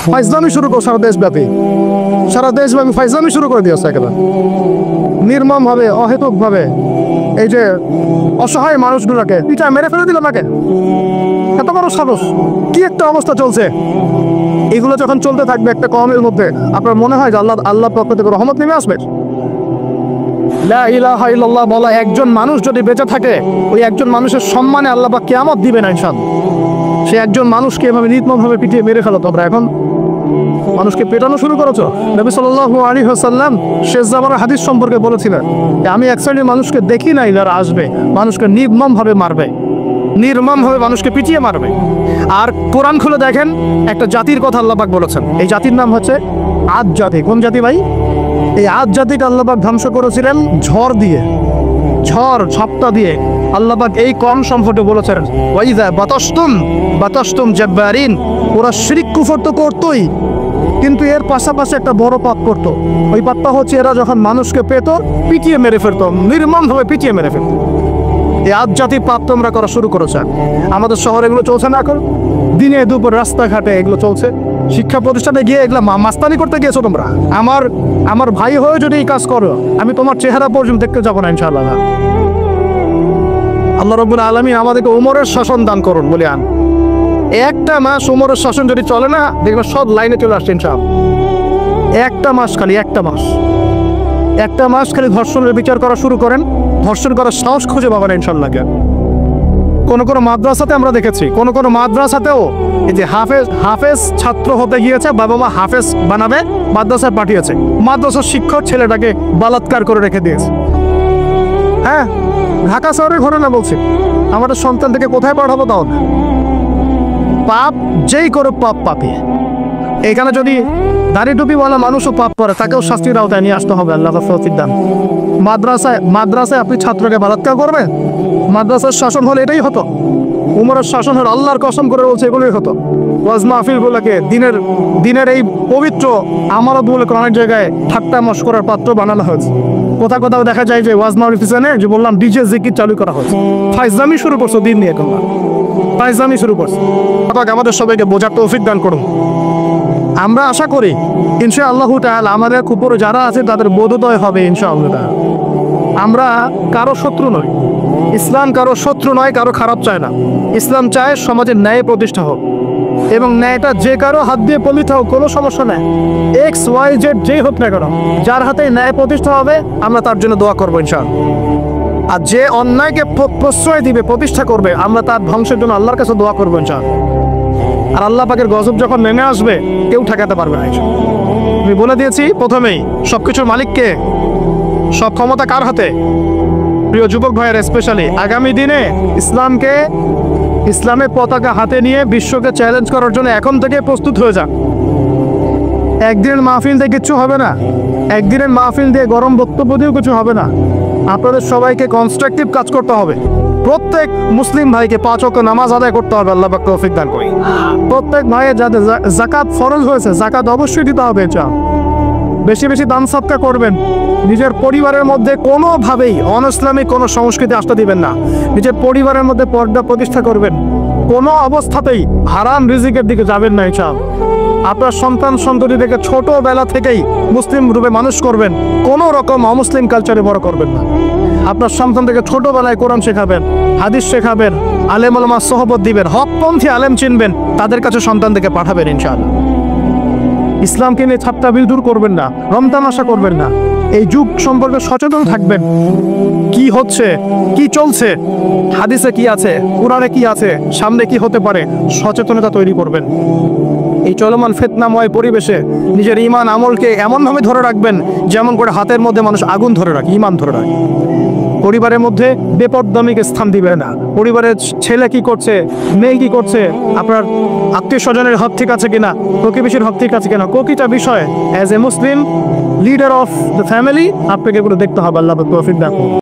ফাইজলামি শুরু করো সারা দেশব্যাপী ফাইজলামি শুরু করে দিয়েছে একেবারে নির্মম ভাবে, অহেতুক ভাবে। এই যে অসহায় মানুষগুলোকে পিঠা মেরে ফেলে দিল নাকি, এত বড় সাহস! কি একটা অবস্থা চলছে। এগুলো যখন চলতে থাকবে একটা কওমের মধ্যে, আপনার মনে হয় যে আল্লাহ পক্ষ থেকে রহমত নেমে আসবে? লা ইলাহা ইল্লাল্লাহ বলা একজন মানুষ যদি বেঁচে থাকে, ওই একজন মানুষের সম্মানে আল্লাহ পাক কিয়ামত দিবেন ইনশাআল্লাহ। সে একজন মানুষকে এভাবে নির্মমভাবে পিটিয়ে মেরে ফেলো তোমরা এখন মানুষকে পেটানো শুরু করেছো। নবী সাল্লাল্লাহু আলাইহি ওয়াসাল্লাম শেষ জামানার হাদিস সম্পর্কে বলেছিলেন যে আমি এক শ্রেণীর মানুষকে দেখি নাই যারা আসবে মানুষকে নির্মমভাবে মারবে, নির্মমভাবে মানুষকে পিটিয়ে মারবে। আর কোরআন খুলে দেখেন একটা জাতির কথা আল্লাহ পাক বলেছেন। এই জাতির নাম হচ্ছে আদ জাতি। কোন জাতি ভাই? এই আদ জাতিকে আল্লাহ পাক ধ্বংস করেছিলেন ঝড় দিয়ে, ঝড়টা দিয়ে। আল্লাহ পাক এই কম সম্পর্কে বলেছেন ওয়াইযা বাতাসতুম জাব্বারিন। ওরা শিরক কুফর তো করতোই, কিন্তু এর পাশাপাশি একটা বড় পাপ করতো। ওই পাপটা হচ্ছে এরা যখন মানুষকে পেত পিটিয়ে মেরে ফেলতো, নির্মমভাবে পিটিয়ে মেরে ফেলতো। এই আদ জাতির পাপ তোমরা করা শুরু করেছে। আমাদের শহরে এগুলো চলছে না এখন? দিনে দুপুর রাস্তাঘাটে এগুলো চলছে। শিক্ষা প্রতিষ্ঠানে গিয়ে এগুলো মাস্তানি করতে গিয়েছো তোমরা। আমার ভাই হয়ে যদি এই কাজ করো, আমি তোমার চেহারা পর্যন্ত দেখতে যাবো না ইনশাআল্লাহ। আল্লাহ রাব্বুল আলামিন আমাদেরকে উমরের শাসন দান করুন বলে আন। একটা মাস উমরের শাসন যদি চলে না, দেখবেন সব লাইনে চলে আসছে ইনশাআল্লাহ। একটা মাস খালি ধর্ষণের বিচার করা শুরু করেন, ধর্ষণ করার সাহস খুঁজে পাবেন ইনশাআল্লাহ। কোনো মাদ্রাসাতে আমরা দেখেছি, কোনো মাদ্রাসাতেও এই যে হাফেজ ছাত্র হতে গিয়েছে, বাবা মা হাফেজ বানাবে, মাদ্রাসায় পাঠিয়েছে। মাদ্রাসার শিক্ষক ছেলেটাকে বলাৎকার করে রেখে দিয়েছে। হ্যাঁ, ঢাকা শহরের ঘটনা বলছি। আমাদের সন্তান থেকে কোথায় পাঠাবো? তাও পাপ যেই করে পাপি। এখানে যদি দাড়ি টুপিওয়ালা মানুষও পাপ করে, তাকেও শাস্তির আওতায় নিয়ে আসতে হবে। আল্লাহ তৌফিক দান। মাদ্রাসায় আপনি ছাত্রকে বলাৎকার করবেন? মাদ্রাসার শাসন হলে এটাই হতো। উমরের শাসন হলে আল্লাহর কসম করে বলছে এগুলোই হতো। ওয়াজ মাহফিলগুলোকে দিনের এই পবিত্র আমানতগুলোকে অনেক জায়গায় ঠাট্টা মশকরার পাত্র বানানো হয়েছে। কোথাও দেখা যায় যে ওয়াজ মাহফিল পিছনে যে বললাম ডিজে জিকির চালু করা হয়েছে। ফাইজলামি শুরু করছো দিন নিয়ে, ফাইজলামি শুরু করছো। আমাদের সবাইকে বোঝার তৌফিক দান করুন। আমরা আশা করি ইনশাআল্লাহু তাআলা আমাদের উপরে যারা আছে তাদের বোধোদয় হবে ইনশাআল্লাহ। আমরা কারো শত্রু নই। ইসলাম কারো শত্রু নয়, কারো খারাপ চায় না। ইসলাম চায় সমাজের ন্যায় প্রতিষ্ঠা হোক, এবং ন্যায়টা যে কারো হাত দিয়ে পলিত হোক, কোনো সমস্যা নেই। XYZ যেই হোক না কেন, যার হাতে ন্যায় প্রতিষ্ঠা হবে আমরা তার জন্য দোয়া করবো ইনশাআল্লাহ। আর যে অন্যায়কে প্রশ্রয় দিবে, প্রতিষ্ঠা করবে, আমরা তার ধ্বংসের জন্য আল্লাহর কাছে দোয়া করবো ইনশাআল্লাহ। আর আল্লাহ পাকের গজব যখন নেমে আসবে, কেউ ঠেকাতে পারবে না। আমি বলে দিয়েছি প্রথমেই, সবকিছুর মালিককে, সব ক্ষমতা কার হাতে? প্রিয় যুবক ভাইয়ের স্পেশালি আগামী দিনে ইসলামের পতাকা হাতে নিয়ে বিশ্বকে চ্যালেঞ্জ করার জন্য এখন থেকে প্রস্তুত হয়ে যান। একদিনের মাহফিল দিয়ে কিছু হবে না, একদিনের মাহফিল দিয়ে গরম বক্তব্য দিয়েও কিছু হবে না। আপনাদের সবাইকে কনস্ট্রাকটিভ কাজ করতে হবে। প্রত্যেক মুসলিম ভাইকে 5 ওয়াক্ত নামাজ আদায় করতে হবে। আল্লাহ পাক তৌফিক দান করি। প্রত্যেক ভাইয়ের যাদের যাকাত ফরজ হয়েছে, যাকাত অবশ্যই দিতে হবে। বেশি বেশি দান সদকা করবেন। নিজের পরিবারের মধ্যে কোনোভাবেই অনইসলামিক কোনো সংস্কৃতি আসতে দিবেন না। নিজের পরিবারের মধ্যে পর্দা প্রতিষ্ঠা করবেন। কোনো অবস্থাতেই হারাম রিজিকের দিকে যাবেন না ইনশাআল্লাহ। আপনার সন্তান সন্ততিদেরকে ছোটবেলা থেকেই মুসলিম রূপে মানুষ করবেন, কোনো রকম অমুসলিম কালচারে বড় করবেন না। আপনার সন্তানদেরকে ছোটবেলায় কোরআন শেখাবেন, হাদিস শেখাবেন, আলেম ওলামার সোহবত দিবেন, হকপন্থী আলেম চিনবেন, তাদের কাছে সন্তানদেরকে পাঠাবেন ইনশাআল্লাহ। ইসলামকে নিয়ে ঠাট্টা বিদ্রুপ করবেন না, রমতামাশা করবেন না। এই যুগ সম্পর্কে সচেতন থাকবেন। কি হচ্ছে, কি চলছে, হাদিসে কি আছে, কুরআনে কি আছে, সামনে কি হতে পারে, সচেতনতা তৈরি করবেন। এই চলমান ফিতনাময় পরিবেশে নিজের ঈমান আমলকে এমনভাবে ধরে রাখবেন যেমন করে হাতের মধ্যে মানুষ আগুন ধরে রাখে, ঈমান ধরে রাখে। পরিবারের মধ্যে বেপরদামিকে স্থান দিবে না। পরিবারের ছেলে কি করছে, মেয়ে কি করছে, আপনার আত্মীয় স্বজনের হক ঠিক আছে কিনা, প্রতিবেশীর হক ঠিক আছে কিনা, প্রতিটা বিষয় as a Muslim leader of the family আপনাকে এগুলো দেখতে হবে। আল্লাহ তৌফিক দান করুন।